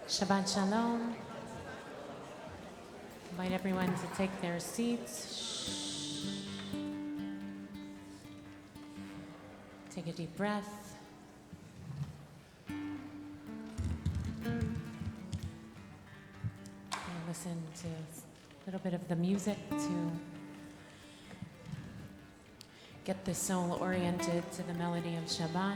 Shabbat Shalom. Invite everyone to take their seats. Take a deep breath. And listen to a little bit of the music to get the soul oriented to the melody of Shabbat.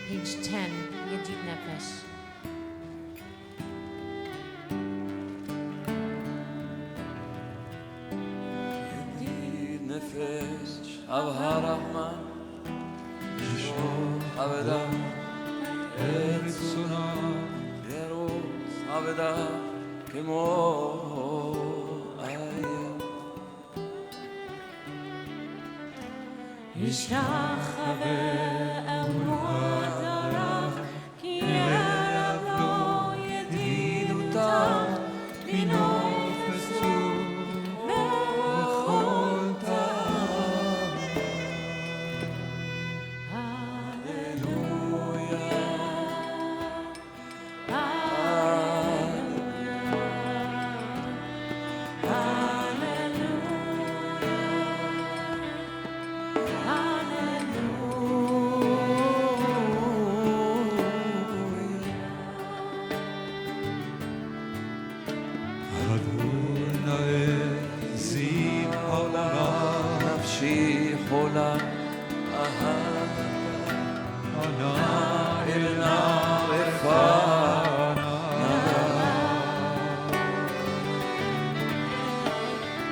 Page 10, Yedid Nefesh. Yedid Nefesh, Shav HaRahman, Yishor Aveda, Etzuna, Yeros Aveda, Kemo Ayah. Yishlach Aved כי יבוא ידידותה ינופצו בכל טעם. הללויה,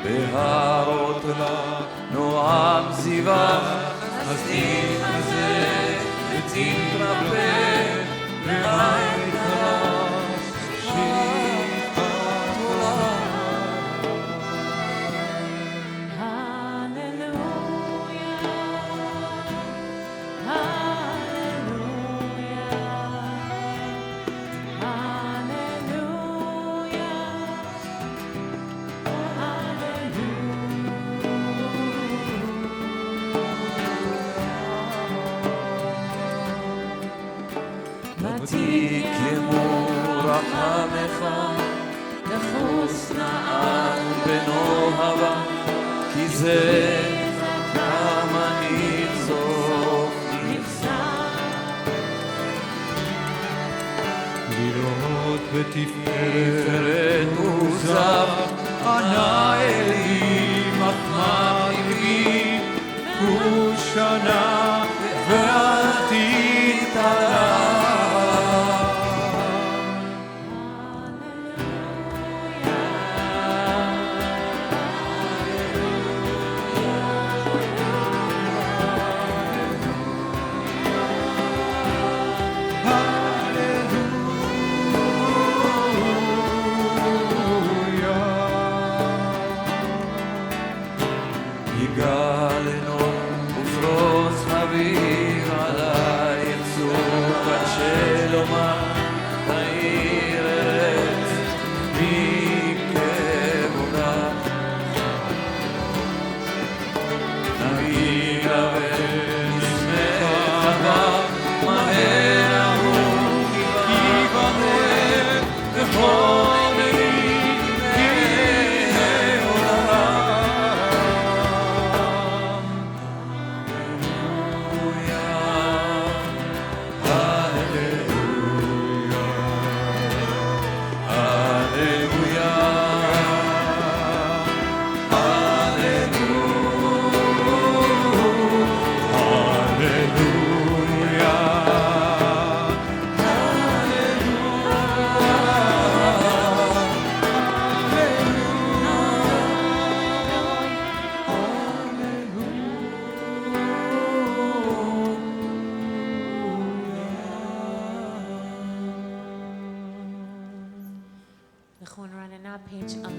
בהרות נועם זיווה, אז תתחזק ותתרפא, ועין חלש שיפת עולם. הללויה, הללויה, תקיימו רחמך, נחוס נעל בנוהבה, כי זה כמה נפסוק נפסק. לראות בתפארת מוזר, ענה אלי מחמר עמי, ושנה ועתיד תתעלה.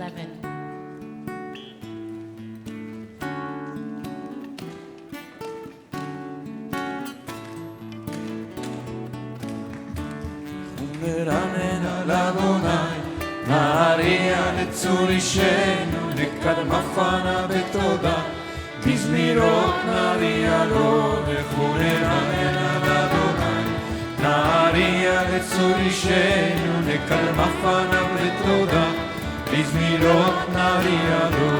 11. ונרנן על אדוני, נערייה לצור אישנו, נקדמה פנה בתודה, בזמירות נערייה לו, ונרנן על אדוני, נערייה לצור אישנו, נקדמה פנה בתודה, בזמירות נערייה לו.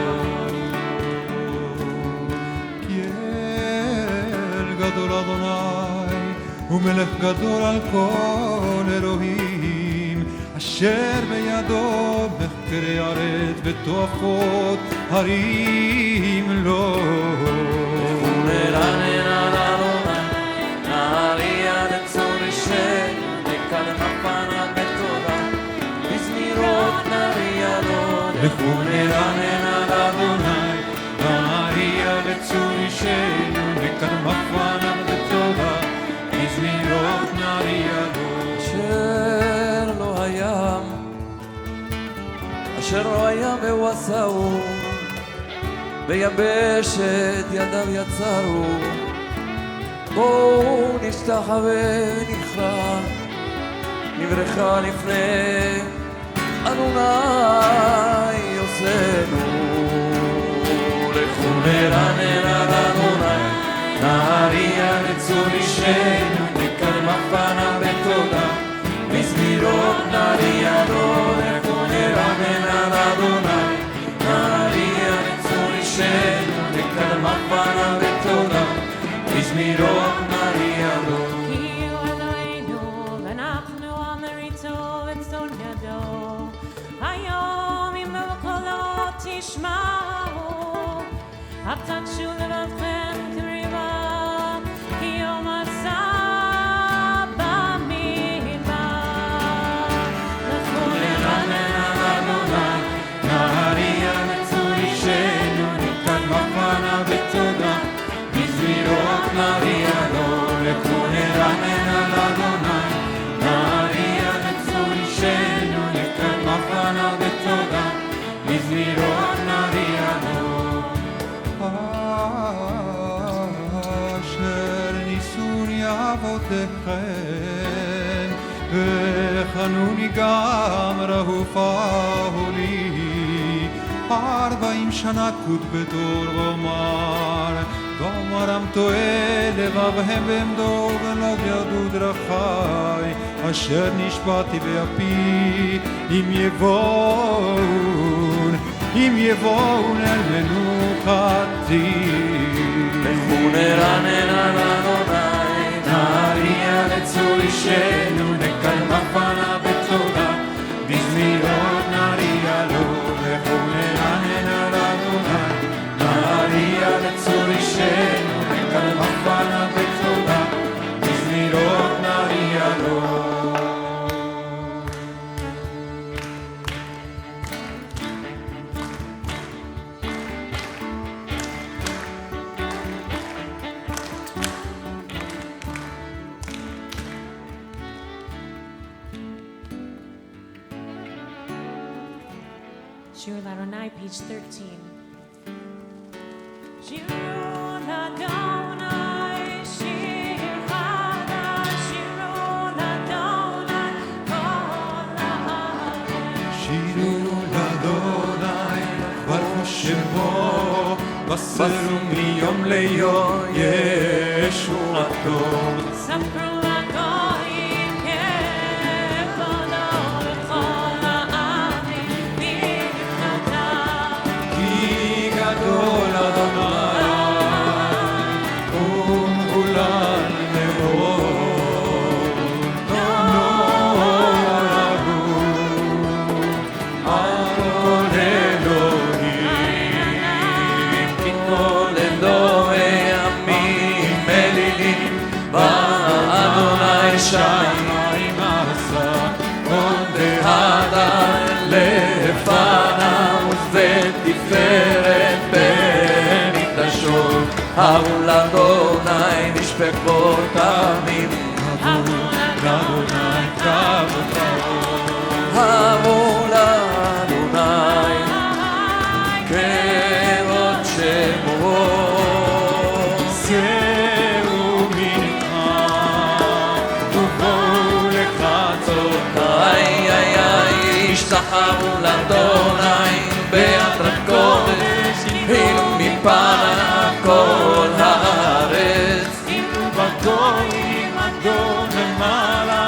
אל גדול אדוני, ומלך גדול על כל אלוהים, אשר בידו מחקרי ארץ ותועפות הרים לו. ונרנן על אדוני, נערייה לצור אישנו, נקדמה פנה בתודה, בזמירות נערייה לו. ונרנן על אדוני, נערייה לצור אישנו, נקדמה פנה בתודה, בזמירות נערייה לו. אשר לא היה והוא עשהו, ביבשת ידיו יצרו. בואו נשתחווה ונכרע, נברכה לפני אדוני עושנו. לכו נרנן על אדוני, נערייה לצור אישנו, נקדמה פנה בתודה, בזמירות נערייה לו. לכו נרנן על אדוני, נערייה לצור אישנו, נקדמה פנה בתודה, בזמירות נערייה לו. כי הוא אלוהינו, ואנחנו אמריתו וצאן ידו. היום אם בקולות תשמעו, הפתחו לבבכם קריבה, כי יום עשה במדבר. לכו נרנן על אדוני, נערייה לצור אישנו, נקדמה פנה בתודה, בזמירות נערייה לו. לכו נרנן על אדוני, נערייה לצור אישנו, נקדמה פנה בתודה, בזמירות נערייה לו. אשר ניסוני אבותיכם, וחנוני גם רהופהו לי. 40 שנה קוד בדור ואומרם טועה לבבהם ועמדו ולא ידעו דרכי, אשר נשבעתי באפי אם יבואון אל מנוחתי. לכו נרנן על אדוני, נערייה לצור אישנו, נקדמה פנה בתודה, בזמירות נערייה לו. לכו נרנן על אדוני, נערייה לצור אישנו, נקדמה פנה בתודה, בזמירות נערייה לו. Shir Ladonai, page 13. Shir Ladonai, Shir Chadash, Shir Ladonai, Kol ha'arez. שירו לאדוני, ברכו שמו, בסרו מיום ליום ישועתו. ספרו לגויים כבודו, וכל העמים נבחרתיו. כי גדול אדוני, ומגולל מאוד. נורהו על כל אלוהים, כי כל אלוהי עמים אלילים, באדוני שמיים עשה, הוד והדר לפניו, ותפארת במקדשו. הבו לאדוני משפחות עמים, לאדוני כבוד. הבו לאדוני צאו מנחה ובואו לחצותיי השתחוו לאדוני באדרת קודש הילו מפניו כל הארץ הילו בגויים אדון למעלה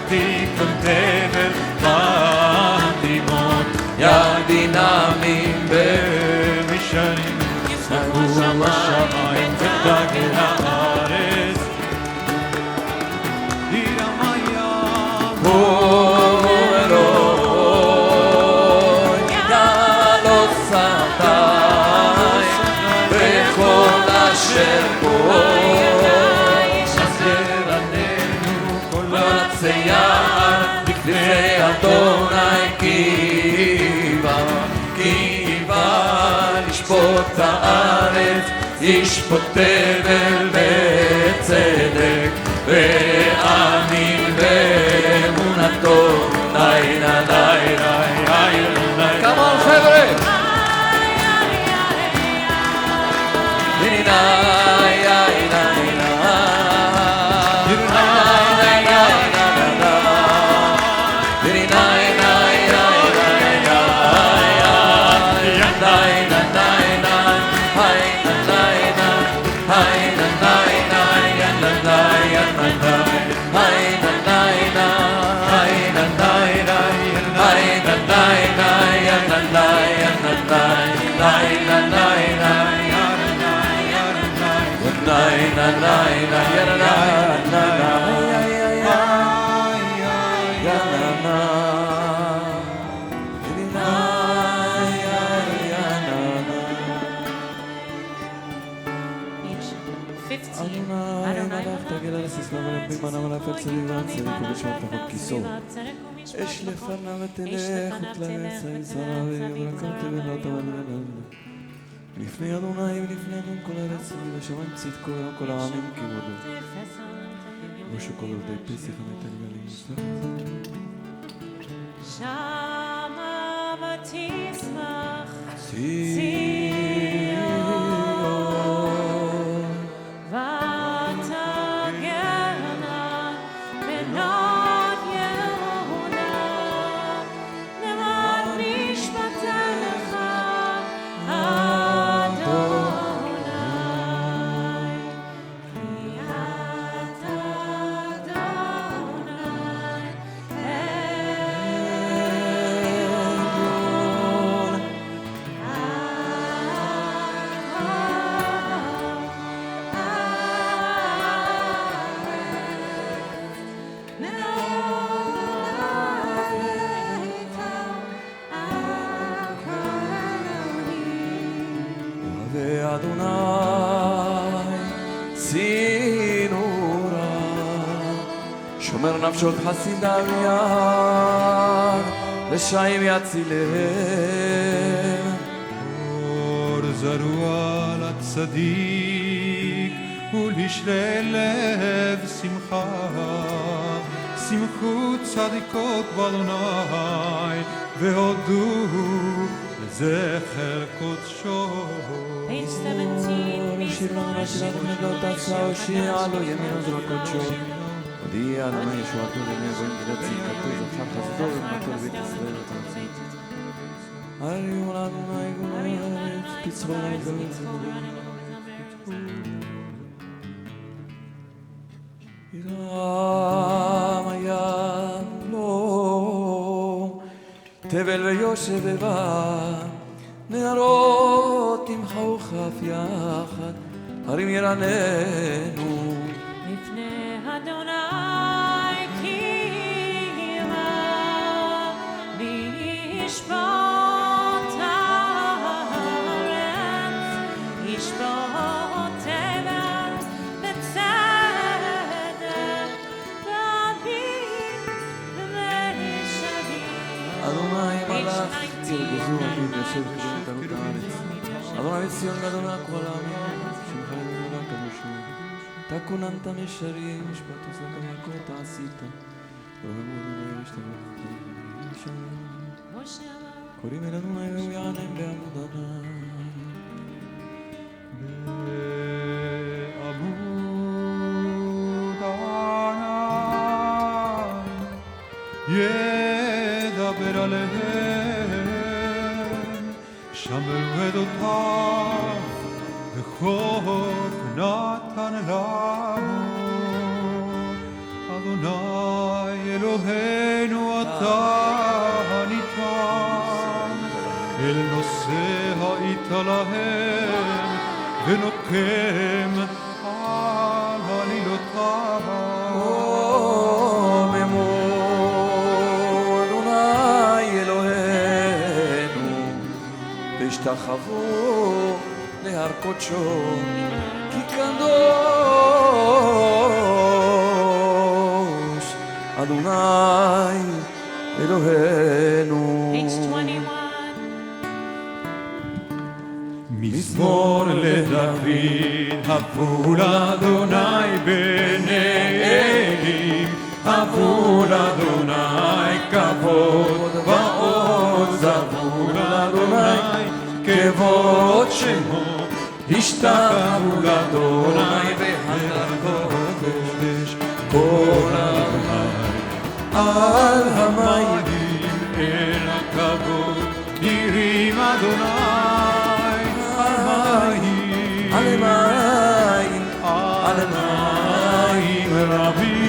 תיתן תבל מדהימות ידינמים במשנים ישמחו השמיים ותגי הארץ ירמיה אלוהי יעלו שפתיי בכל אשר בו אז ירננו כל עצי יער לפני אדוני כי בא לשפוט הארץ ישפוט תבל בצדק ועמים באמונתו די נה די די די כמון חבר'ה אש לפניו ותלך ותלך ויזרע ולקרתי ולאותו לפני אדוני ולפני אדון כל ארץ ולשמיים צדקו כל העמים כבודו ושכל עובדי פסח המתן גלים שמה ותשמח ציון ותגרנה בנות יהודה למען משפטך שומר נפשות חסידיו יד רשעים יצילם אור זרוע לצדיק ולשרי לב שמחה שמחו צדיקות באדוני והודו לזכר קודשו Page 17, שיר לנשיר לא תעשה הושיע לו ימינו זרוע קודשו הודיע אדוני ישועתו לימי גויים גדול צדקתו זכר חסדו ובנתו לבית ישראל הריעו לאדוני גאוני הארץ תצבע לגלות ירם היה לו תבל ויושב בבא נערות תמחאו כף יחד הרים ירננו לפני אדוני כי בא לשפוט הארץ ישפוט תבל בצדק ועמים ומשבים אדוני מלך תרגזו רבים ויושב כבוד את הארץ אדוני ציון גדולה כל העמים שמך לגדולה קדוש הוא תכוננת משרים משפט וזרקה יעקב תעשית ואומרו אדוני ושתבוא קוראים אל אדוני והוא יענם בעמוד ענן ידבר עליהם, שמרו עדותיו, וחוק נתן לנו. אדוני אלוהינו אתה הניתן, אל נושא היית להם, ונוקם על עלילותיו. רוממו אדוני אלוהינו, והשתחוו להר קודשו, כי קדוש אדוני אלוהינו. Page 21. מזמור לדוד, הבו לאדוני בני אלים, הבו לאדוני כבוד ועוז, הבו לאדוני כבוד שמו, השתחוו לאדוני בהר קודש, כל המים על המים, אל הכבוד נראים אדוני. על מים רבים,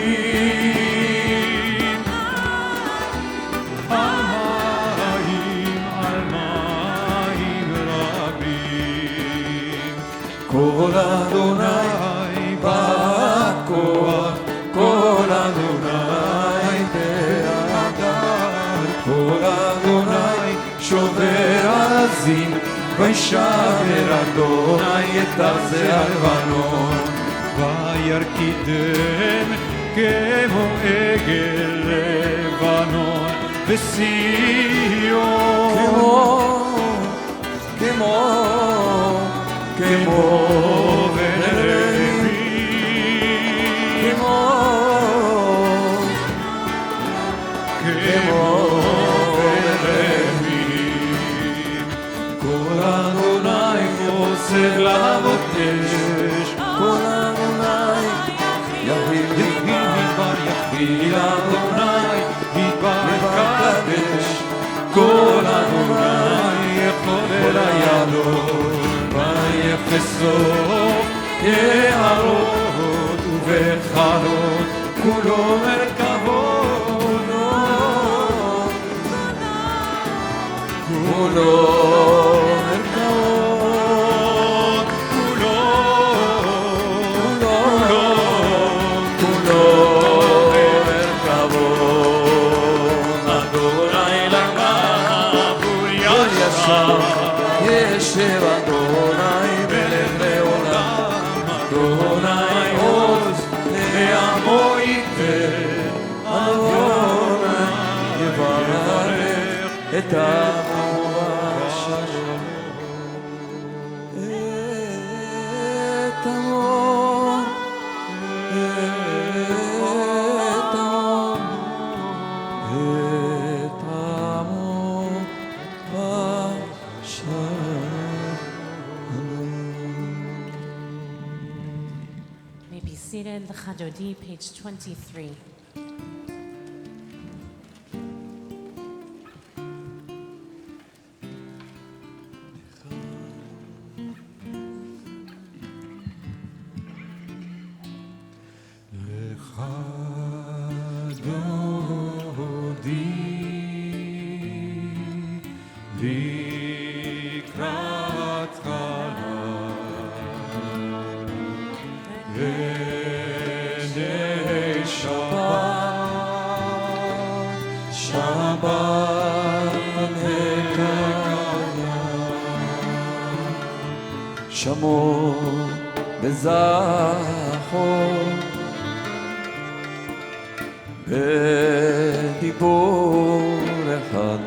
על מים רבים. כל אדוני בכוח, כל אדוני בהדר, כל אדוני שובר עזים, וישבר אדוני את ארזי הלבנון, וירקידם כמו עגל לבנון וציון, כמו ונרבים, כמו כל אדוני חוסר לבוטש, כל אדוני יחיל מדבר יחיל, אדוני מדבר קדש, כל אדוני יכול אל הידות, ויחשוף יערות ובחרות, כולו מרכבות, כולו ישב אדוני מלך לעולם, אדוני עוז לעמו ייתן, אדוני יברך את עמו בשלום, את עמו, את עמו, את עמו May be seated. The Chadodi, page 23. שמור בזכור בדיבור אחד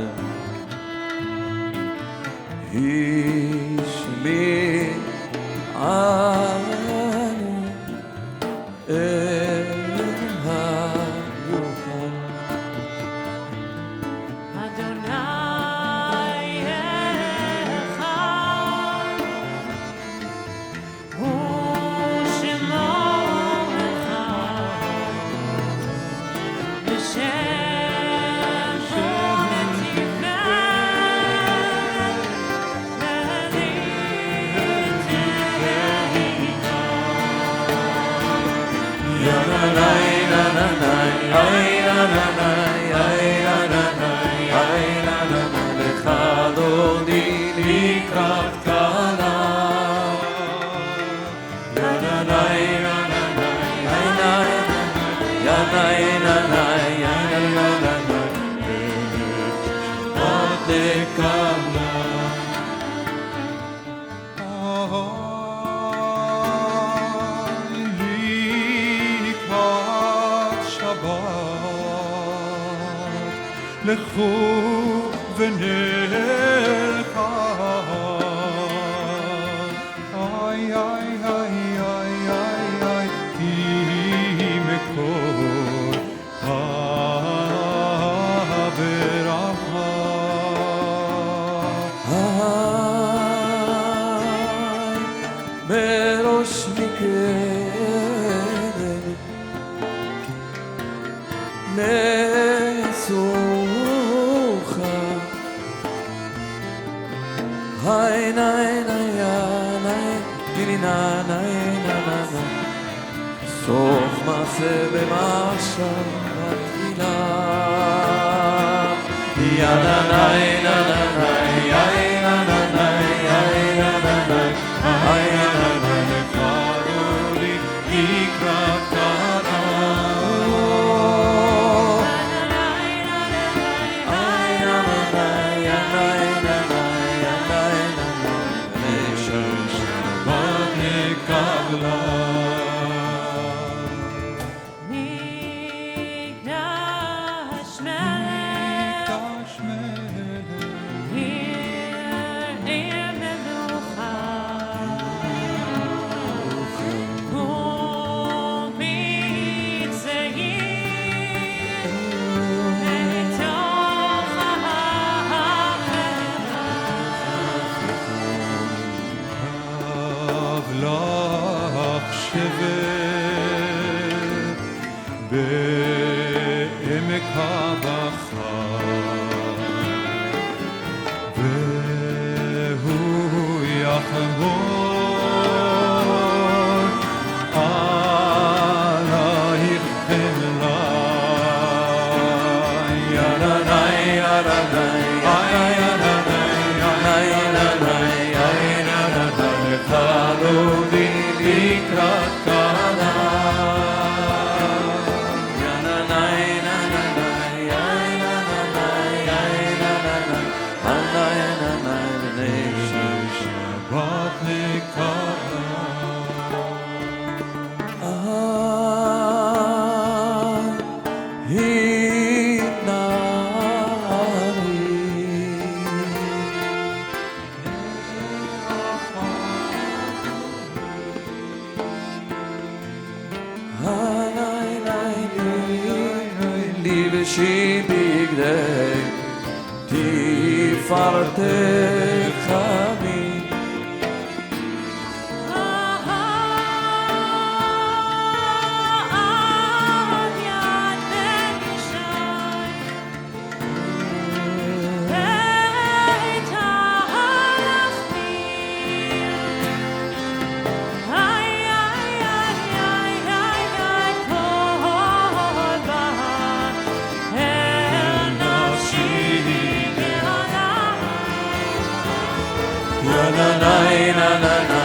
השמיע אני אל היוכל Adonai Echad, Hu Shemo Echad, B'Shem לקראת שבת, לכו ונלכה. איי איי איי איי איי איי, כי מכל הברכה. בראש מקדם נסוכה, היי נאי נאי נאי גילינה נאי נאי סוף מעשה במחשבה תחילה. יאללה נאי נאי נאי נאי נאי בעמק הבכר, והוא יחבור עלייך חמלה. ינני ינני חלוני לקראת קנה. תפארתך בי. עד יד בקשי בית הלכתי. איי איי איי איי איי איי כל בהר אל נפשי. Na na na na na na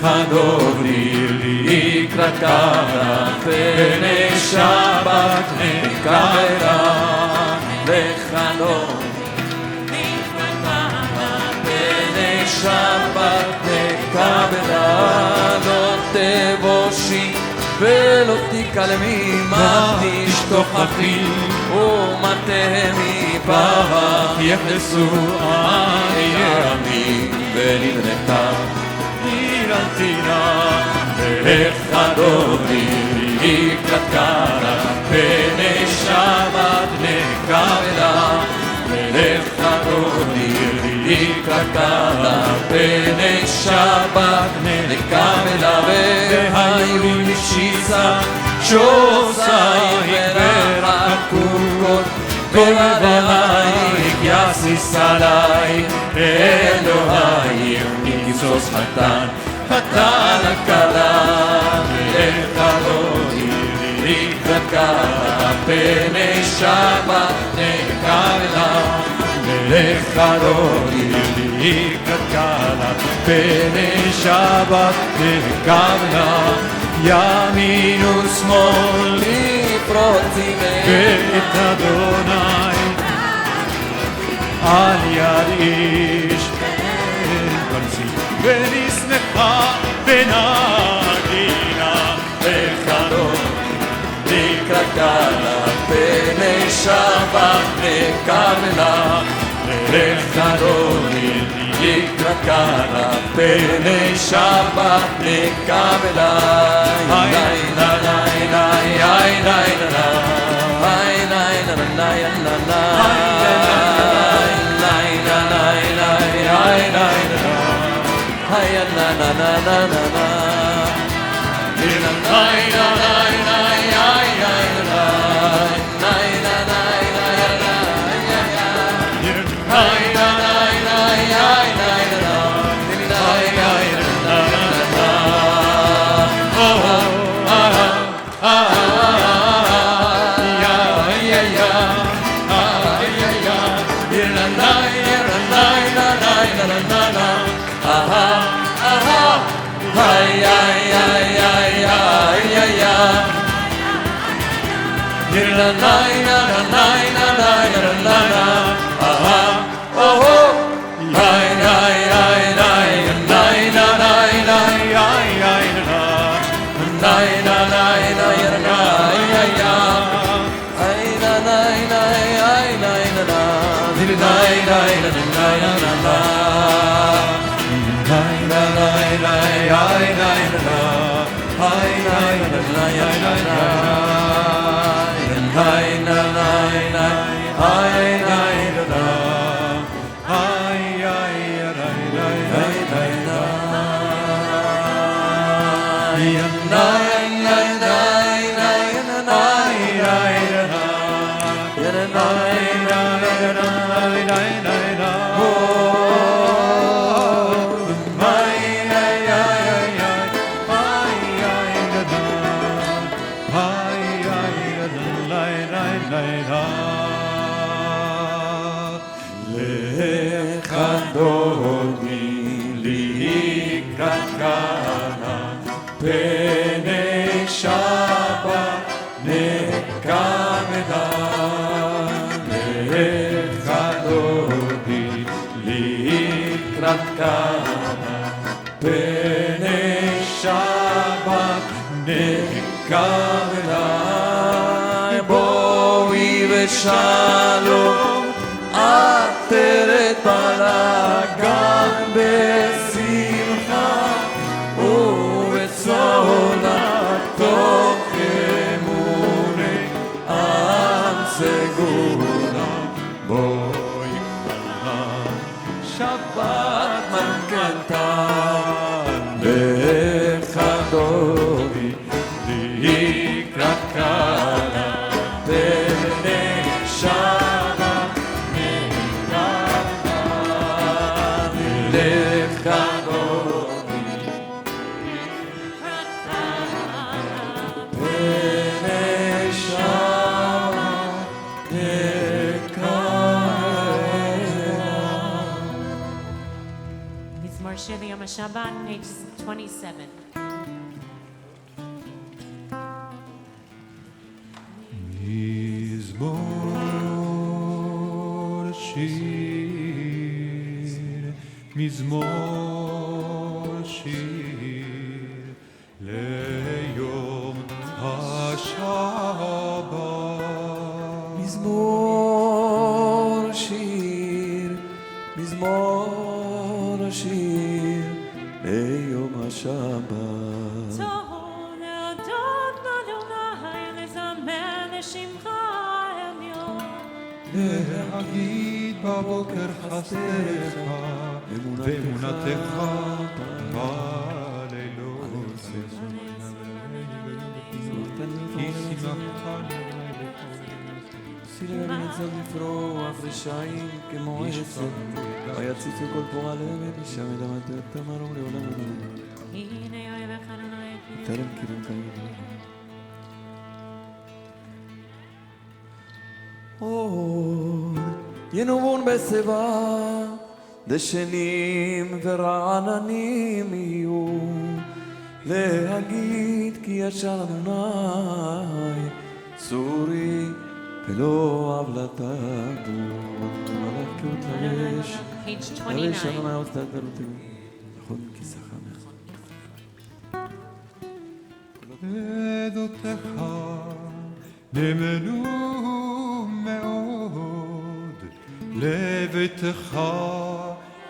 Adoni לקראת קהלה פני שבת נקרא לך אדוני לקראת קהלה פני שבת נקרא לא תבושי ולא תיכלמי מה תשתוך אחי ומטה מפח יכנסו הימים ונבנתה נירנתינה לך אדוני לקראת קהלה פני שבת נקרא לך אדוני לקראת קהלה פני שבת נקרא והיו נשיסה שוסייך ורחקות בלבייך יסיס עלייך אלוהייך מכיסוס חתן חתן הכלה לך אדוני לקראת קהלה פני שבת נקרא לך אדוני לקראת קהלה פני שבת נקרא ימין ושמאל לפרוץ ואת אדוני על יד איש פרצי ונשמחה ונגינה לך אדוני לקראת קהלה פני שבת נקרא לך אדוני לקראת קהלה פני שבת נקרא שלום עטרת בלגן בשמחה ובצונה תוך אמוני עם סגולה בואי קטנה שבת מנכנתן לך אדוני לקראת קהלה our Shir Yom Shabbat, page 27. מזמור שיר, מזמור שיר, ליום השבת. מזמור שיר, מזמור שיר, ליום השבת. להגיד בבוקר חסדיך ואמונתך בלילות. כי שמחתני סילל מצד לפרוח ושעים כמו עשב, ויציצו כל פועליהם ושם ידמת תמרום לעולם אדוני. תרם כיוון כיוון. עוד ינובון בשיבה, דשנים ורעננים יהיו, להגיד כי ישר אדוני צורי ולא עוולתה בו. מלך כאות לרש, לרש אדוני עוד תדלתי, נכון כיסחה נכון. עדותיך נאמנו מאוד, לביתך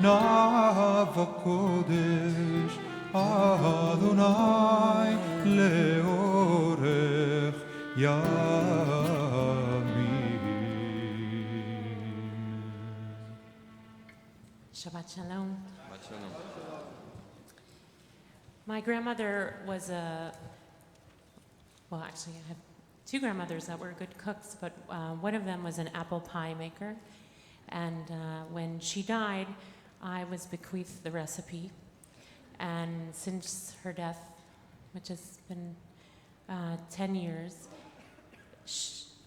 נאווה קודש, אדוני לאורך ימים. Shabbat Shalom. My grandmother was well, actually, I have two grandmothers that were good cooks, but one of them was an apple pie maker. And when she died, I was bequeathed the recipe. And since her death, which has been 10 years,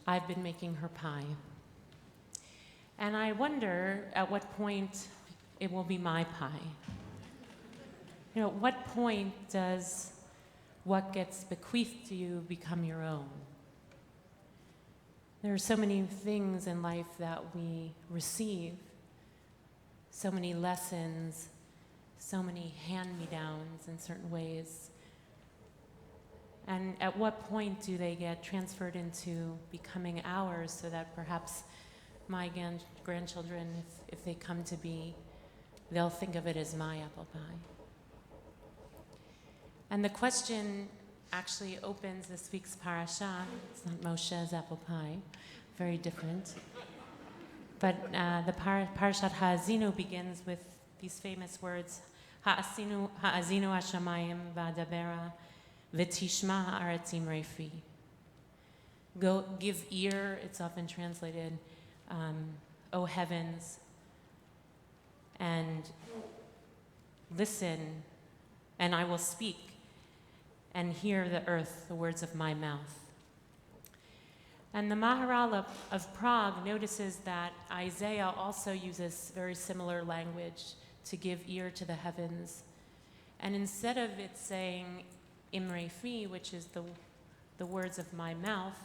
I've been making her pie. And I wonder at what point it will be my pie. You know, at what point does what gets bequeathed to you become your own? There are so many things in life that we receive, so many lessons, so many hand-me-downs in certain ways. And at what point do they get transferred into becoming ours so that perhaps my grandchildren, if they come to be, they'll think of it as my apple pie. And the question actually opens this week's parasha. It's not Moshe's apple pie, very different. But the Parashat Ha'azinu begins with these famous words, Ha'azinu hashamayim va'adabera v'tishma ha'aretz imrei fi. Go, give ear, it's often translated, O heavens, and listen, and I will speak, and hear the earth, the words of my mouth. And the Maharal of Prague notices that Isaiah also uses very similar language to give ear to the heavens. And instead of it saying Imrei fi, which is the words of my mouth,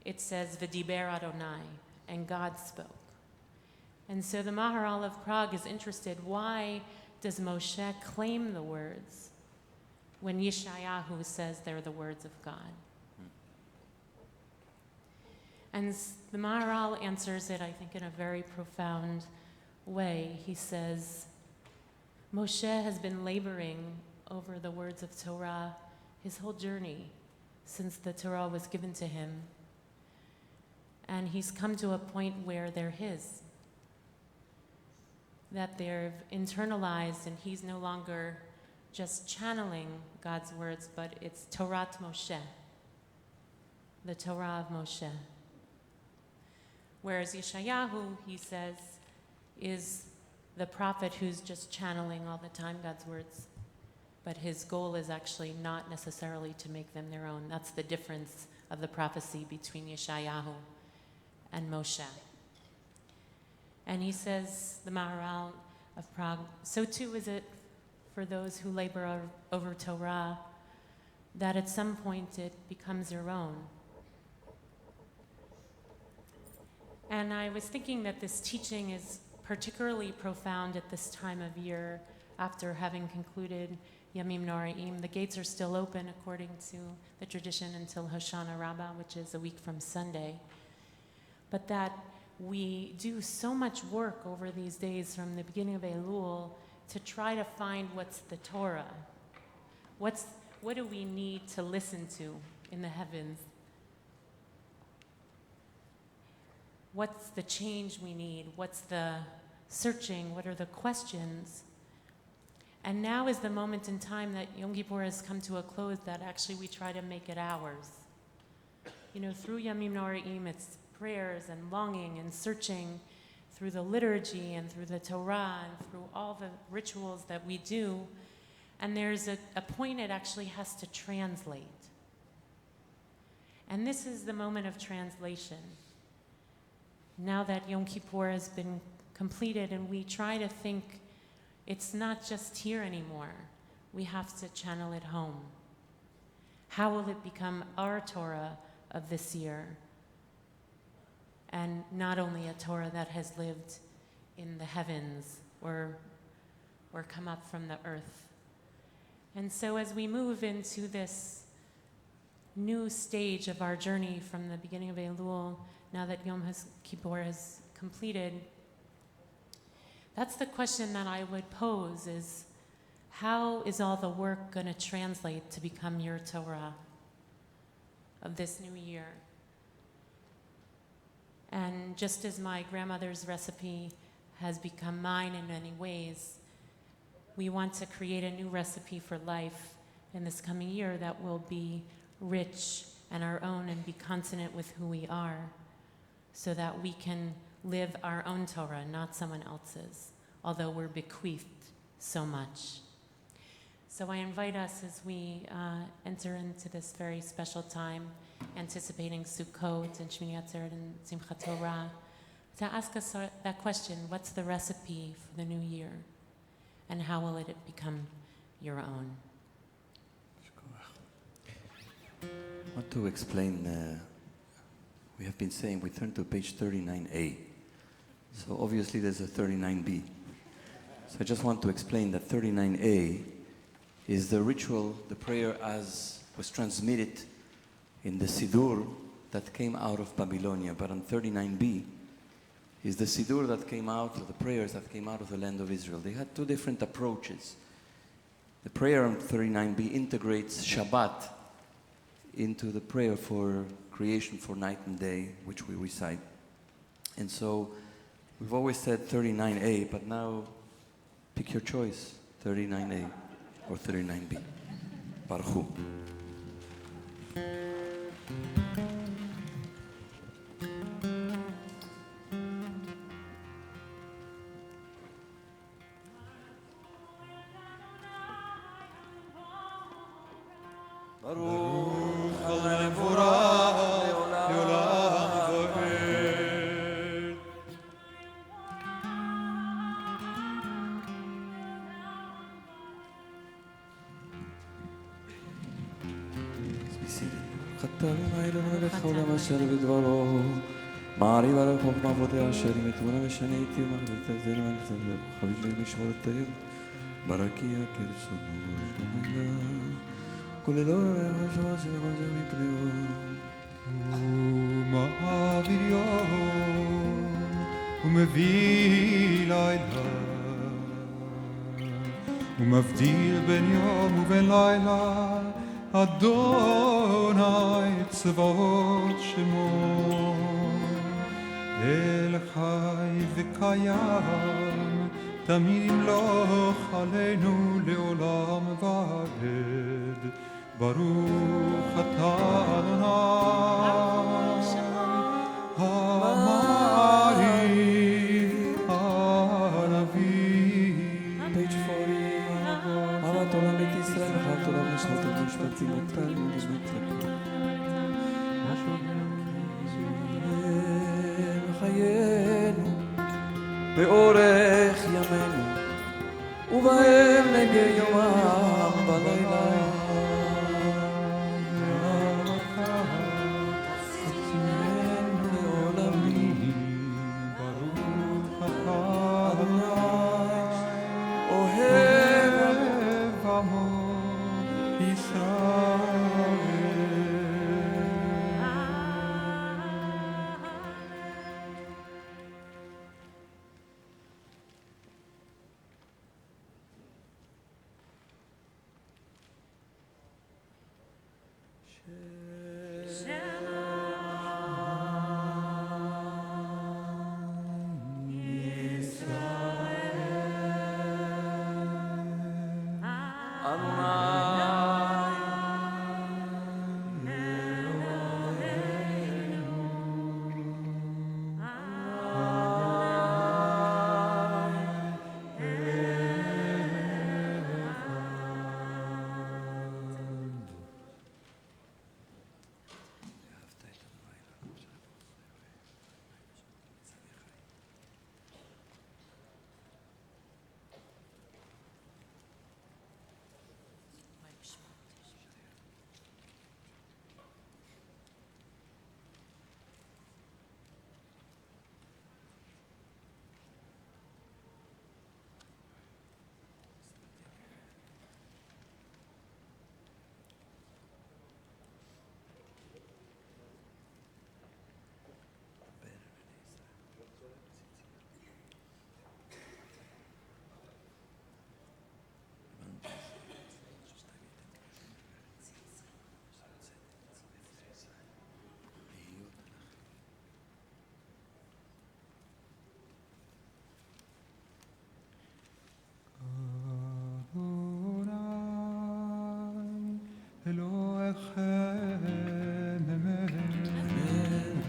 it says V'diber Adonai, and God spoke. And so the Maharal of Prague is interested, why does Moshe claim the words when Yeshayahu says they're the words of God? And the Maharal answers it, I think, in a very profound way. He says, Moshe has been laboring over the words of Torah his whole journey since the Torah was given to him. And he's come to a point where they're his, that they're internalized, and he's no longer just channeling God's words, but it's Torat Moshe, the Torah of Moshe. Whereas Yeshayahu, he says, is the prophet who's just channeling all the time God's words, but his goal is actually not necessarily to make them their own. That's the difference of the prophecy between Yeshayahu and Moshe. And he says, the Maharal, of Prague, so too is it for those who labor over Torah, that at some point it becomes your own. And I was thinking that this teaching is particularly profound at this time of year after having concluded Yamim Noraim. The gates are still open according to the tradition until Hoshana Rabbah, which is a week from Sunday. But that we do so much work over these days from the beginning of Elul to try to find what's the Torah. What do we need to listen to in the heavens? What's the change we need? What's the searching? What are the questions? And now is the moment in time that Yom Kippur has come to a close that actually we try to make it ours. You know, through Yamim Noraim, it's prayers and longing and searching through the liturgy and through the Torah and through all the rituals that we do. And there's a point it actually has to translate. And this is the moment of translation. Now that Yom Kippur has been completed and we try to think it's not just here anymore, we have to channel it home. How will it become our Torah of this year? And not only a Torah that has lived in the heavens or come up from the earth. And so as we move into this new stage of our journey from the beginning of Elul, now that Yom Kippur has completed, that's the question that I would pose is, how is all the work going to translate to become your Torah of this new year? And just as my grandmother's recipe has become mine in many ways, we want to create a new recipe for life in this coming year that will be rich and our own and be consonant with who we are, so that we can live our own Torah, not someone else's, although we're bequeathed so much. So I invite us as we enter into this very special time, anticipating Sukkot and Shmini Atzeret and Simchat Torah, to ask us that question: what's the recipe for the new year? And how will it become your own? I want to explain, we have been saying we turn to page 39a. So obviously there's a 39b. So I just want to explain that 39a is the ritual, the prayer as was transmitted in the Siddur that came out of Babylonia. But on 39b is the Siddur that came out, or the prayers that came out of the land of Israel. They had two different approaches. The prayer on 39b integrates Shabbat into the prayer for creation for night and day, which we recite. And so we've always said 39a, but now pick your choice, 39a or 39b. Baruch Hu. מעריב על החוכמה ודעה אשר היא מתמונה ושניתי ומחזית על זה למען לצדד חביב לי משמור התאר ברקיע כרצונו ושמונה כוללו וחשבה שבחזה מפניו הוא מעביר יום ומביא לילה ומבדיל בין יום ובין לילה אדוני צבאות שמו אל חי וקיים תמיד ימלוך עלינו לעולם ועד ברוך אתה אדוני המעריב הנביא page 40 אהבת עולם את ישראל אהבת עולם משנת המשפטים אותנו חיינו באורך ימינו ובהם נגי יומם בלילה.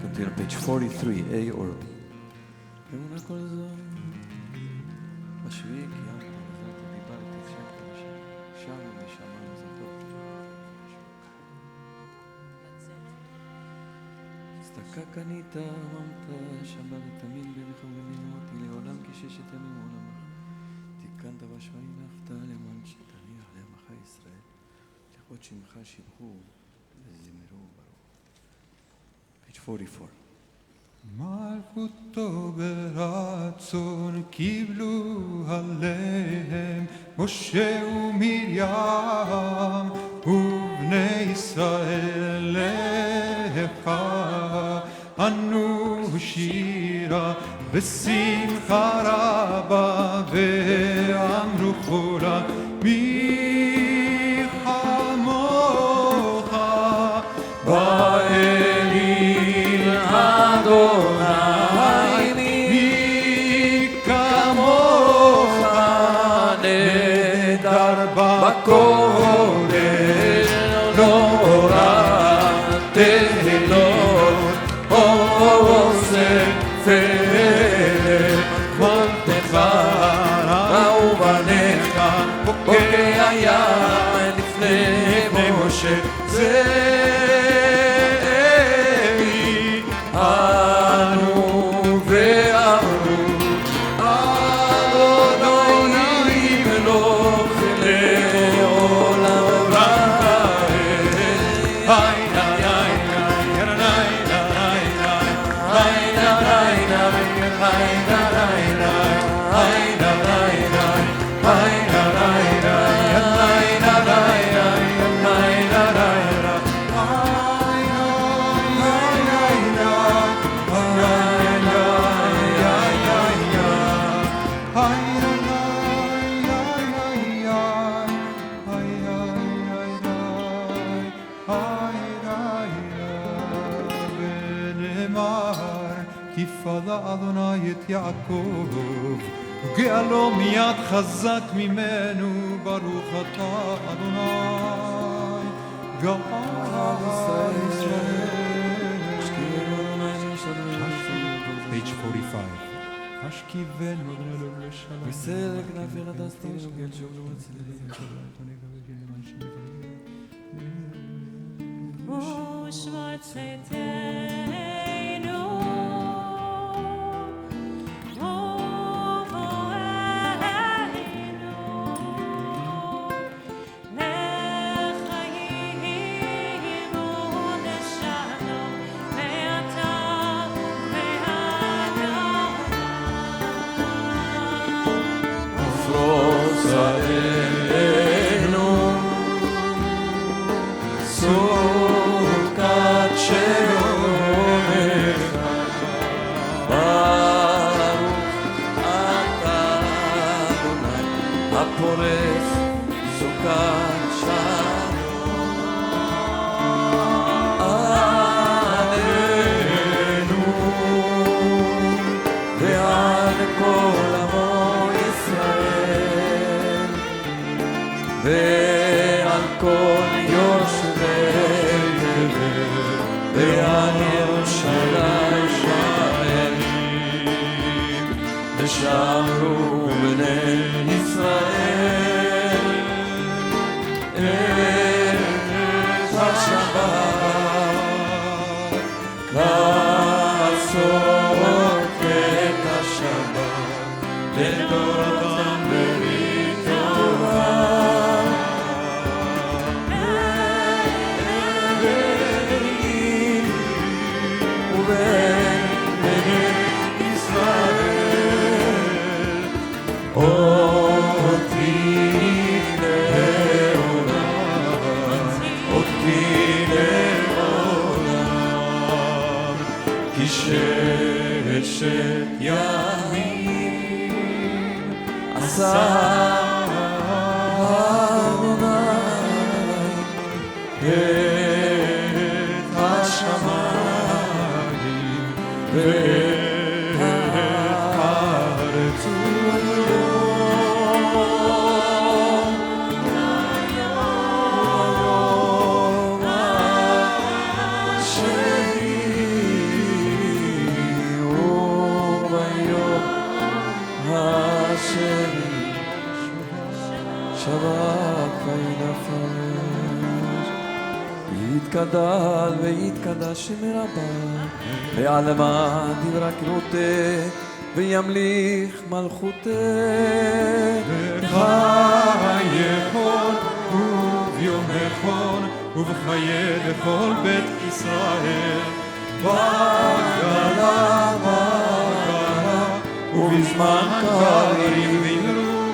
Continue page 43, A or אמונה כל זאת, בשביעי קיימנו בזאת ודיברתי שבתי שם ושמענו זאת. צדקה קנית, אמרת, שבת תמיד בלך ובנימותי לעולם כששת ימים עולמך. תיקנת ושמעים ואהבת למען שתניח לעמך ישראל, לכבוד שמך שיבחו וזמרו ברוך. page 44. מלכותו ברצון קיבלו עליהם משה ומרים ובני ישראל לך ענו שירה בשמחה רבה ואמרו כולם מי כמוך באלים אדוני מי כמוך נהדר בקודש נורא תהילות עושה פלא כבודך ובניך בוקע ים לפני משה זאבי אנו ואמרו אדוני מלוך לעולם אדוני את יעקב וגאלו מיד חזק ממנו ברוך אתה אדוני גאל ישראל page 45 השכיבנו אדוני לשלום וסלק נפיר הדסתים וגל שובלו הצדדים ושבצתנו ישראלנו סוכת שלום ברוך אתה אדוני הפורס סוכת שלום עלינו ועל כל עמו ישראל ועל כל יושבי תבל ועל ירושלים שמרים ושמרו בני ישראל את השבת לעשות את השבת לתורתם ברית תורה ובין בני ישראל אותי לעולם אותי לעולם כי ששת ימים עשה אדוני את השמיים ואת הארץ וביום היום השני וביום השני שבת וינפש יתקדל ויתקדש שם רבה ועלמה דברה כרותה וימליך מלכותה בחייכון וביומכון ובחיי לכל בית ישראל בגלה ובזמן קריב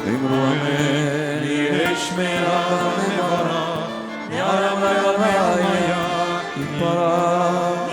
אמרו אמן יהי שמרה מברך יעלם לילה והיה יתברך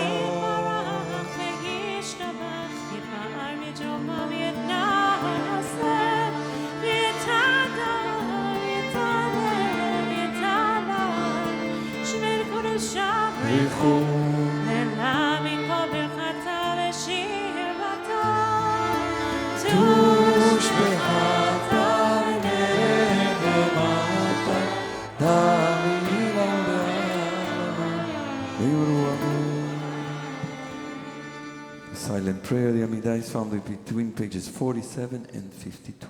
Silent prayer, the Amidah is found between pages 47 and 52.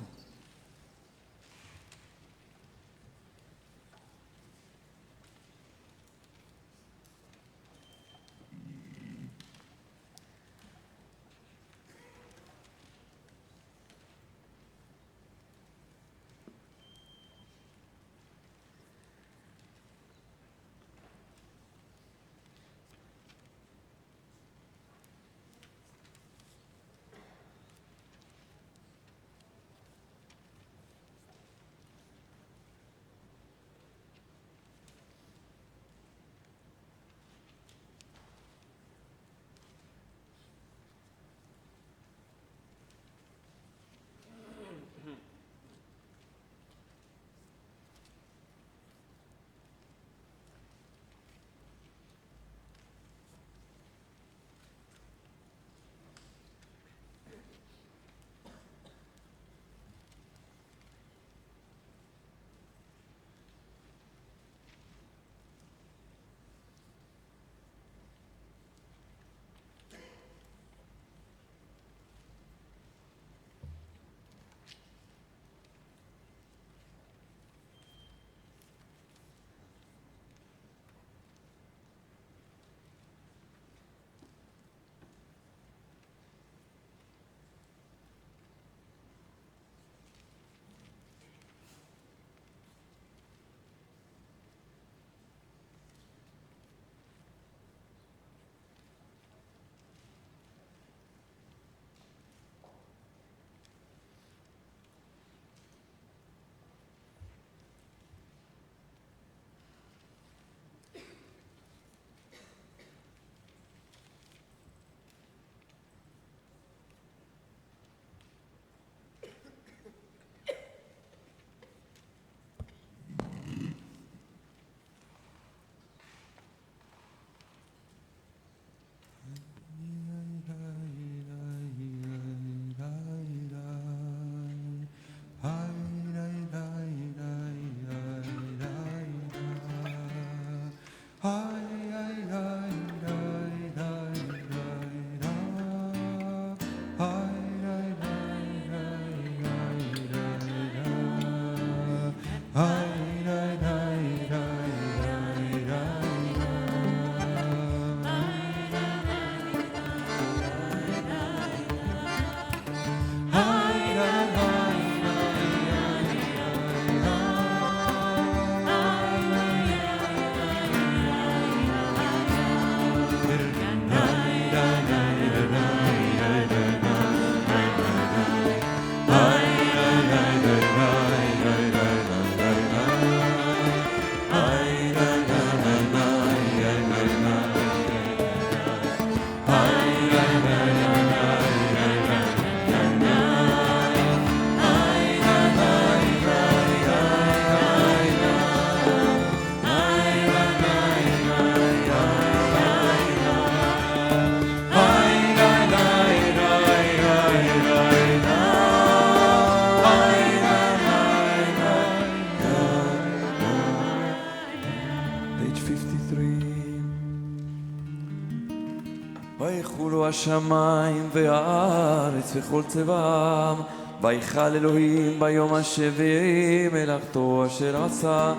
ויחולו השמיים והארץ וכל צבאם, ויכל אלוהים ביום השביעי מלאכתו אשר עשה,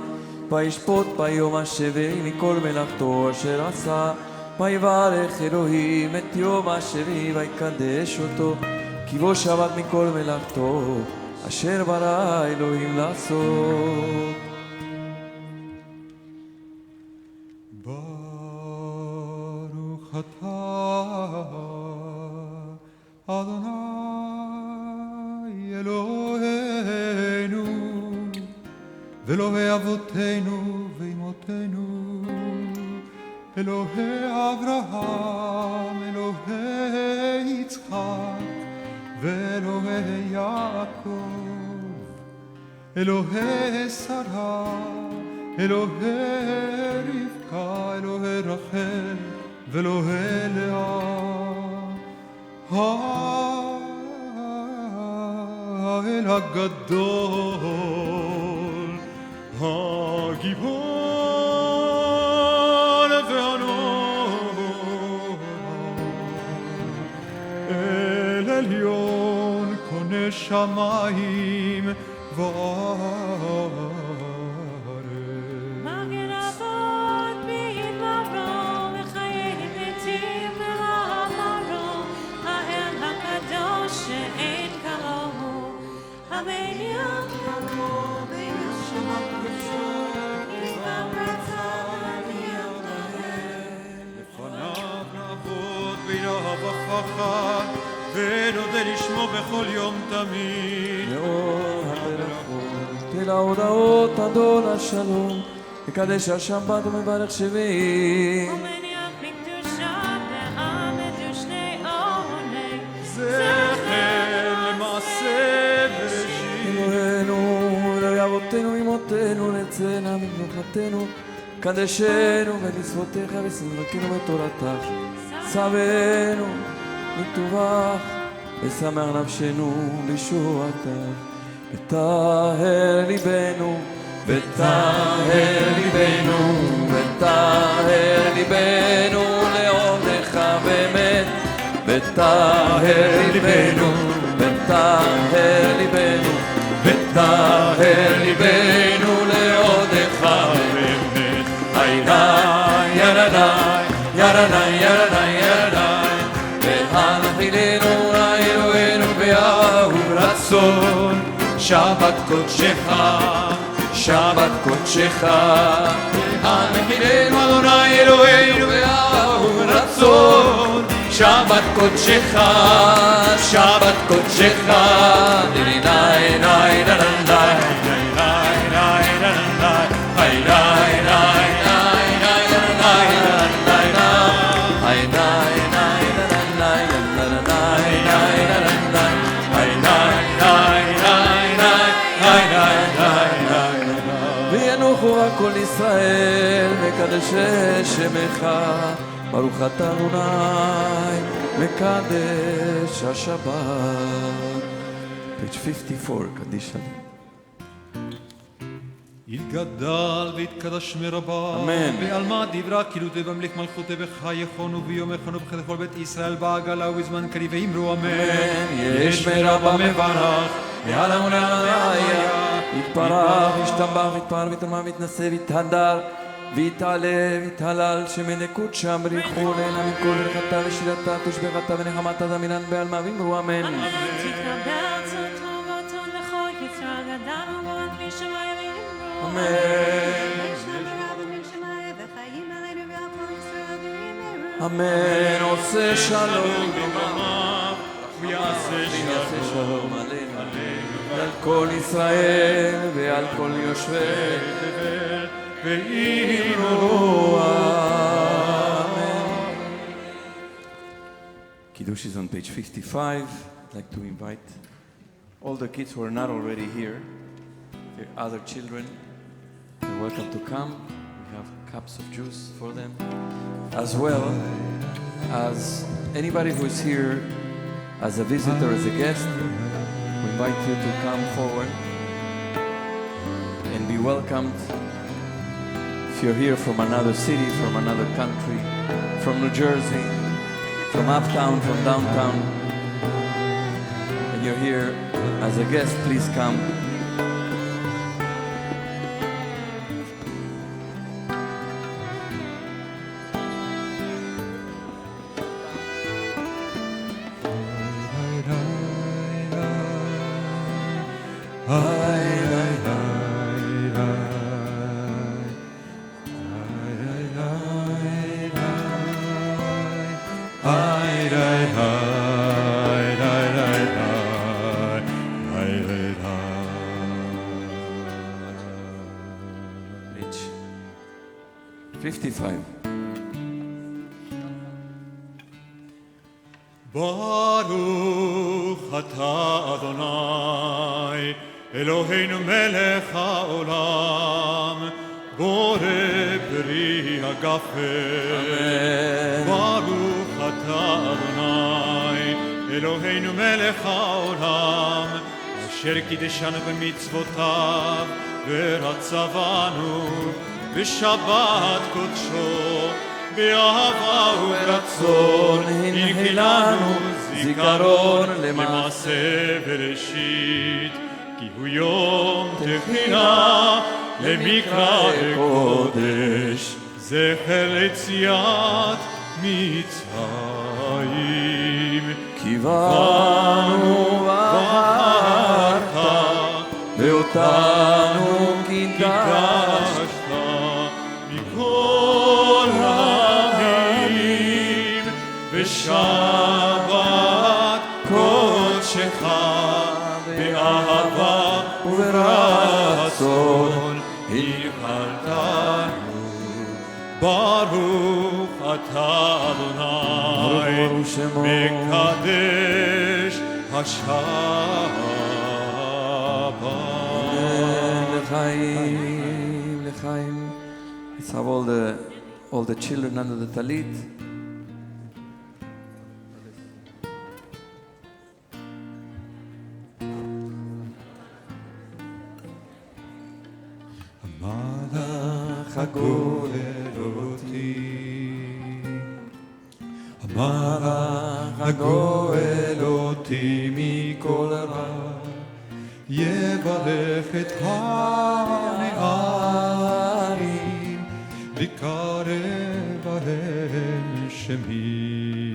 וישפוט ביום השביעי מכל מלאכתו אשר עשה, ויברך אלוהים את יום השביעי ויקדש אותו, כי בו שבת מכל מלאכתו אשר ברא אלוהים לעשות. ברוך אתה אדוני אלוהינו ואלוהי אבותינו ואמותינו, אלוהי אברהם, אלוהי יצחק ואלוהי יעקב, אלוהי שרה, אלוהי רבקה, אלוהי רחל ואלוהי לאה, האל הגדול, הגיבור והנורא, אל עליון קונה שמיים וארץ. מגן אבות בדברו וחיי מתים מאמרו, האל הקדוש שאין כמוהו, המניח כמוהו בישוע קדושו, יזבח רצון ירדן. לפניו נעבוד ביראה ופחד, ונודה לשמו בכל יום תמיד. לאור הברכות אל ההודעות אדון השלום, מקדש השבת ומברך שביעי, ומניח בקדושה ועמד ושני עוני, זכר למעשה בראשית. אלוהינו אלוהי אבותינו אמותינו נצאנה ממלוכתנו, קדשנו במצוותיך ושמחנו בתורתך, צווינו לטובך ושמח נפשנו בישועתך, וטהר ליבנו וטהר ליבנו וטהר ליבנו לעובדך באמת, וטהר ליבנו וטהר ליבנו וטהר ליבנו לעובדך באמת. עיני ירדאי ירדאי ירדאי ירדאי, והנחילנו אלוהינו באהוב רצון, שבת קודשך שבת קודשך, והנחילנו אדוני אלוהינו באהוב רצון, שבת קודשך שבת קודשך. ניני ניי ניי ניי ניי ניי ניי ניי וינוחו כל ישראל מקדשי שמך, ברוך אתה אדוני מקדש השבת. page 54 קדישה. יתגדל ויתקדש מרבה, אמן. ועלמא דברה כילותי במליך מלכותי בחייכון וביומכון ובחד כל בית ישראל בעגלה ובזמן קריב ואמרו אמן. יש מרבה מברך, ועל המונה היה, יתברך, ישתבח, יתפאר, ויתרומם, ויתנשא, ויתהדר, ויתעלה, ויתהלל, שמנקות שם ריחו לעינה מכל ברכתה ושירתה, תושבחתה ונחמתה דמינן בעלמא, ואמרו אמן. תתקבל צאתו ואתון לכל יצרה גדלנו בו עד מי שמיים ואמרו אמן. עושה שלום במעמד, ויעשה שלום עלינו ועל כל ישראל ועל כל יושבי תבל, ואמרו אמן. Kiddush is on page 55. I'd like to invite all the kids who are not already here, the other children, they're welcome to come. We have cups of juice for them, as well as anybody who is here as a visitor, as a guest. We invite you to come forward and be welcomed. If you're here from another city, from another country, from New Jersey, from uptown, from downtown, and you're here as a guest, please come. Page 55. ברוך אתה אדוני אלוהינו מלך העולם בורא פרי הגפן. ברוך אתה אדוני אלוהינו מלך העולם אשר קידשנו במצוותיו ורצבנו בשבת קודשו באהבה וברצון הנחילנו זיכרון למעשה בראשית כי הוא יום תחילה למקרא קודש זכר יציאת מצרים כי באנו בחרת ואותנו קידשת מכל העמים בשבת קודשך באהבה וברצון הנחלתנו. ברוך אתה אדוני מקדש השבת. לחיים, לחיים. Let's have all the children under the talit. המלאך הגואל אותי, המלאך הגואל אותי מכל רע, יברך את הנערים, לקרב בהם שמי.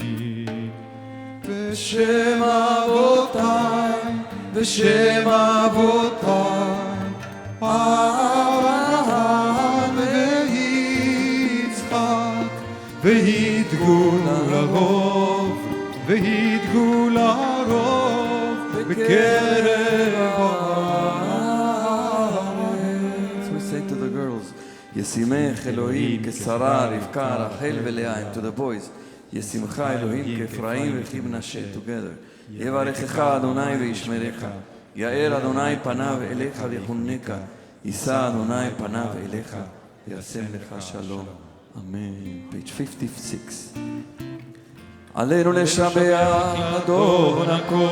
בשם אבותיי, בשם אבותיי, אברהם ויצחק, וידגו לרוב, וידגו לרוב, בקרב הארץ. So we say to the girls, ישימך אלוהים כשרה, רבקה, רחל ולאה, and to the boys, ישימך אלוהים כאפרים וכי מנשה, together. יברכך אדוני וישמרך, יאר אדוני פניו אליך ויחונקה, יישא אדוני פניו אליך וישם לך שלום. אמן. page 56. עלינו לשבח אדון הכל,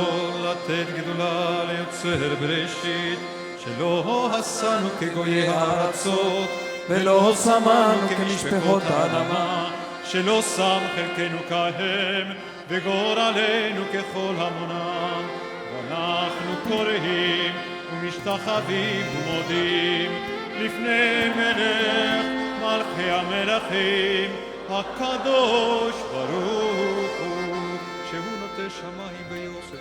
לתת גדולה ליוצר בראשית, שלא עשנו כגויי הארצות, ולא שמנו כמשפחות האדמה, שלא שם חלקנו כהם, וגורלנו ככל המונם. ואנחנו קוראים משתחווים ומודים לפני מלך מלכי המלכים הקדוש ברוך הוא שהוא נוטה שמיים ביוסף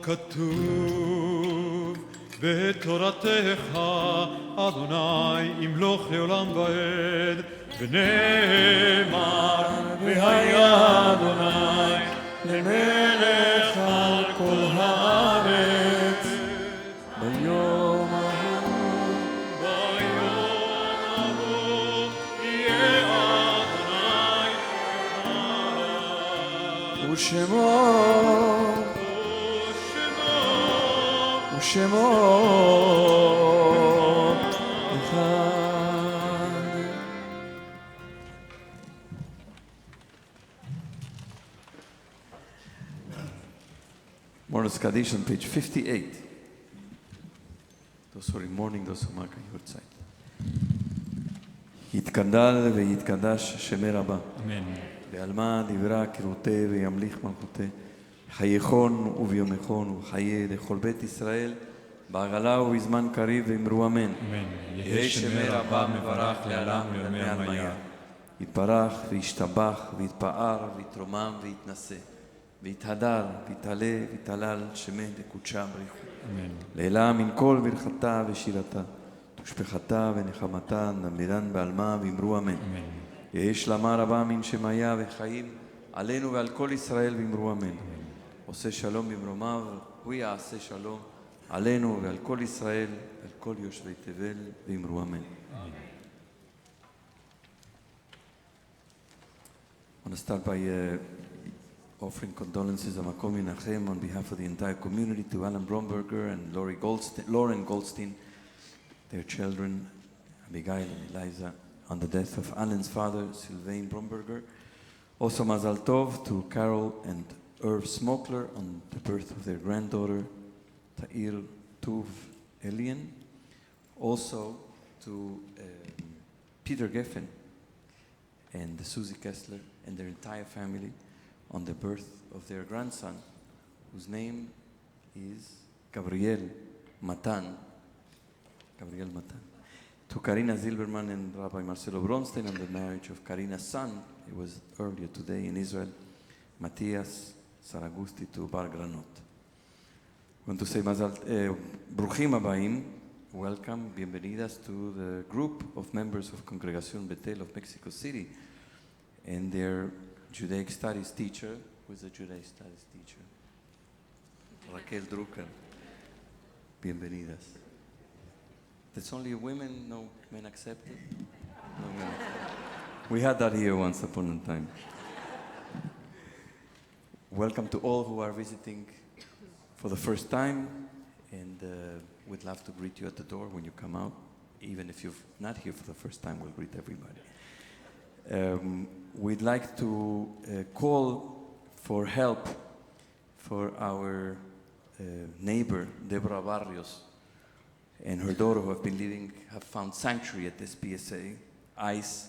ככתוב בתורתך אדוני ימלוך לעולם ועד ונאמר והיה אדוני למלך על כל הארץ ביום ההוא יהיה אדוני אחד ושמות אחד. Morning's Kaddish on page 58. Those who are in mourning, those who mark your side. יתקדל ויתקדש שמי רבה. אמן. בעלמא דברה כרותה וימליך מלכותה. חייכון וביומכון וחיי לכל בית ישראל בעגלה ובזמן קריב ואמרו אמן. אמן. יהי שמי רבה מברך לעולם ולעולמי עלמיה. יתברך וישתבח ויתפאר ויתרומם ויתנשא ויתהדר ויתעלה ויתהלל שמי לקודשה בריחו. אמן. לעילה מן כל ברכתה ושירתה תושבחתה ונחמתה נמירן בעלמא ואמרו אמן. אמן. יהי שלמה רבה מן שמיה וחיים עלינו ועל כל ישראל ואמרו אמן. עושה שלום במרומיו, הוא יעשה שלום עלינו ועל כל ישראל, על כל יושבי תבל, ואמרו אמן. I want to start by offering condolences of Makom Menachem on behalf of the entire community to Alan Bromberger and Lauren Goldstein, their children, Abigail and Eliza, on the death of Alan's father, Sylvain Bromberger. Also Mazal Tov to Carol and Irv Smokler on the birth of their granddaughter, Ta'ir Tuv Elian. Also to Peter Geffen and Susie Kessler and their entire family on the birth of their grandson, whose name is Gabriel Matan. Gabriel Matan. To Karina Zilberman and Rabbi Marcelo Bronstein on the marriage of Karina's son. It was earlier today in Israel. Matthias Saragusti to Bar Granot. I want to say Bruchim Abayim, welcome, bienvenidas to the group of members of Congregación Betel of Mexico City and their Judaic Studies teacher, who is a Judaic Studies teacher, Raquel Drucker. Bienvenidas. There's only women, no men accepted? No men accepted. We had that here once upon a time. Welcome to all who are visiting for the first time, and we'd love to greet you at the door when you come out. Even if you're not here for the first time, we'll greet everybody. We'd like to call for help for our neighbor, Deborah Barrios, and her daughter who have found sanctuary at this PSA. ICE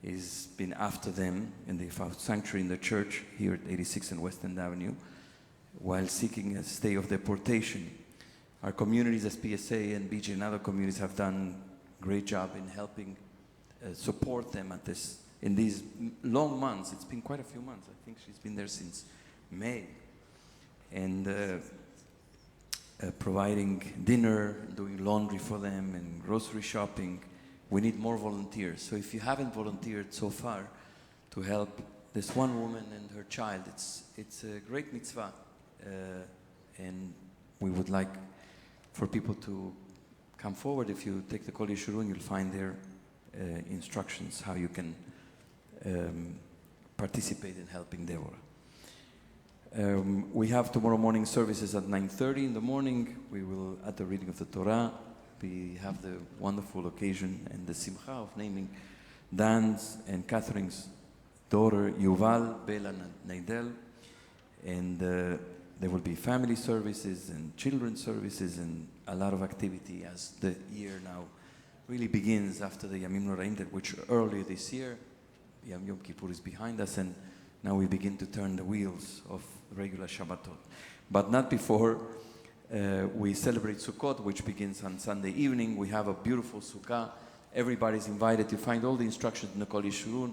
has been after them, and they found sanctuary in the church here at 86 and West End Avenue while seeking a stay of deportation. Our communities as PSA and BJ and other communities have done a great job in helping support them at this, in these long months. It's been quite a few months. I think she's been there since May. And providing dinner, doing laundry for them, and grocery shopping. We need more volunteers. So if you haven't volunteered so far to help this one woman and her child, it's a great mitzvah. And we would like for people to come forward. If you take the Kol Yeshurun, you'll find there instructions how you can participate in helping Deborah. We have tomorrow morning services at 9:30 in the morning. We will, at the reading of the Torah, we have the wonderful occasion and the simcha of naming Dan's and Catherine's daughter, Yuval, Bela, and Nadel. And there will be family services and children's services and a lot of activity as the year now really begins after the Yamim Noraim, which earlier this year, Yom Kippur is behind us, and now we begin to turn the wheels of regular Shabbatot. But not before we celebrate Sukkot, which begins on Sunday evening. We have a beautiful Sukkah. Everybody's invited. You find all the instructions in the Kol Yishurun.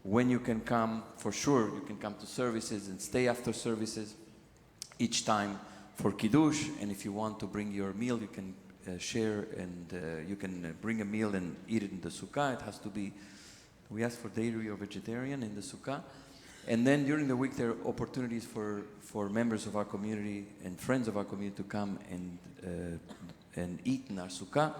When you can come, for sure, you can come to services and stay after services each time for Kiddush. And if you want to bring your meal, you can share, and you can bring a meal and eat it in the Sukkah. It has to be, we ask for dairy or vegetarian in the Sukkah. And then during the week, there are opportunities for members of our community and friends of our community to come and eat in our Sukkah.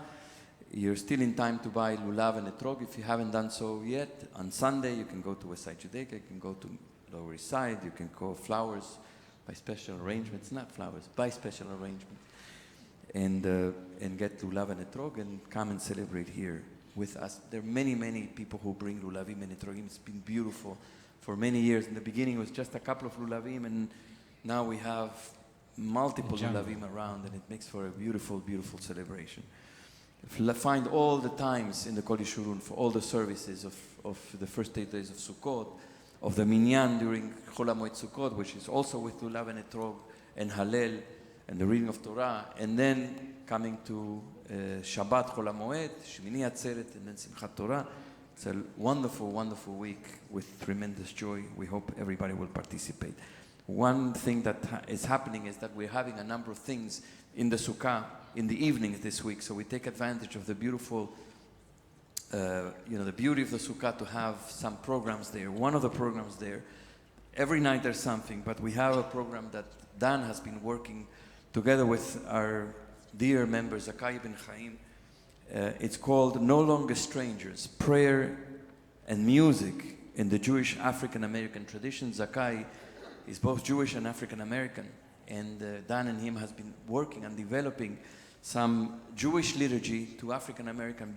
You're still in time to buy lulav and etrog if you haven't done so yet. On Sunday, you can go to West Side Judaica, you can go to Lower East Side, you can go flowers by special arrangements, not flowers, by special arrangements, and get lulav and etrog and come and celebrate here with us. There are many, many people who bring lulavim and etrogim. It's been beautiful for many years. In the beginning, it was just a couple of lulavim, and now we have multiple lulavim around, and it makes for a beautiful, beautiful celebration. Find all the times in the Kol Yishurun for all the services of the first 8 days of Sukkot, of the Minyan during Chol HaMoed Sukkot, which is also with lulav and etrog and Hallel and the reading of Torah, and then coming to Shabbat Chol HaMoed, Shmini Atzeret, and then Simchat Torah. It's a wonderful, wonderful week with tremendous joy. We hope everybody will participate. One thing that is happening is that we're having a number of things in the Sukkah in the evenings this week, so we take advantage of the beautiful, the beauty of the Sukkah to have some programs there. One of the programs there, every night there's something, but we have a program that Dan has been working together with our dear member Zakai Ben Chaim. It's called No Longer Strangers, Prayer and Music in the Jewish African American tradition. Zakai is both Jewish and African American, and Dan and him has been working on developing some Jewish liturgy to African American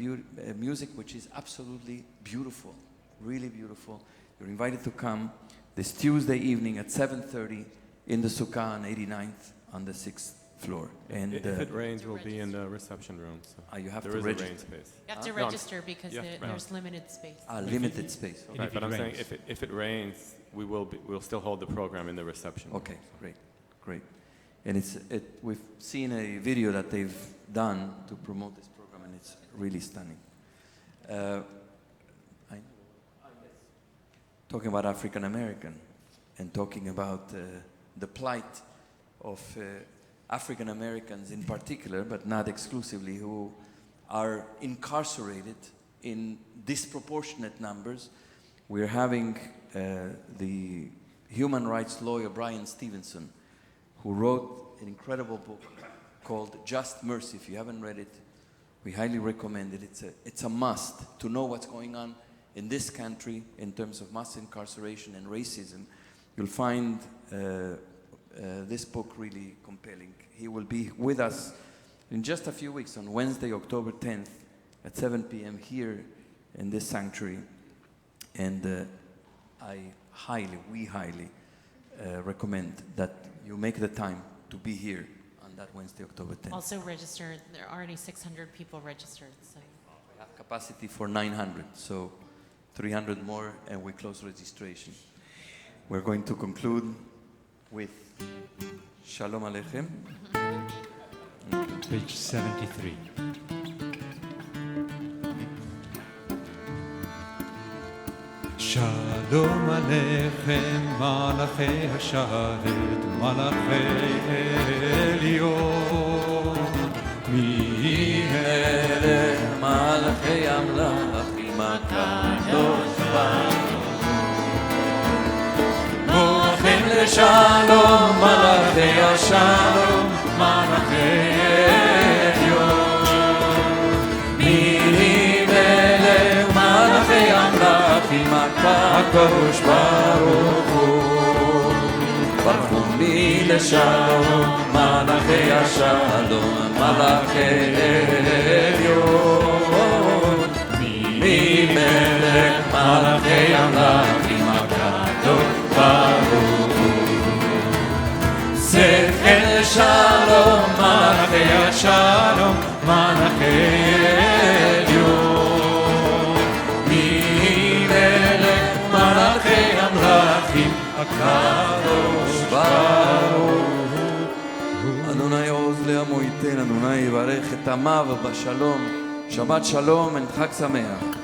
music, which is absolutely beautiful, really beautiful. You're invited to come this Tuesday evening at 7:30 in the Sukkah on 89th on the 6th floor. And if it rains, we'll be in the reception room. So you have there to is register. a rain space. You have to register because there's limited space. Limited space. Okay. Right, but I'm saying if it rains, we'll still hold the program in the reception. Okay, great. And we've seen a video that they've done to promote this program, and it's really stunning. Talking about African American and talking about the plight of African Americans in particular, but not exclusively, who are incarcerated in disproportionate numbers. We're having the human rights lawyer Brian Stevenson, who wrote an incredible book called Just Mercy. If you haven't read it, we highly recommend it. It's a must to know what's going on in this country in terms of mass incarceration and racism. You'll find this book really compelling. He will be with us in just a few weeks on Wednesday, October 10th at 7 p.m. here in this sanctuary. And we highly recommend that you make the time to be here on that Wednesday, October 10th. Also registered. There are already 600 people registered. So. We have capacity for 900, so 300 more, and we close registration. We're going to conclude with Shalom Aleichem. Page 73. Shalom Aleichem, Malachei Hasharet, Malachei Elyon. Melech Malachei Amlachim HaKadosh Baruch Hu. Mochem leShalom, Malachei HaShalom, Malachei Elyon. Melech Malachei Amlachim HaKadosh Baruch Hu. Baruch mi leShalom, Malachei HaShalom, Malachei Elyon. Mi melech Malachei Amlachim HaKadosh Baruch Hu. הקדוש ברוך הוא. אדוני עוז לעמו ייתן, אדוני יברך את עמיו בשלום. שבת שלום, חג שמח.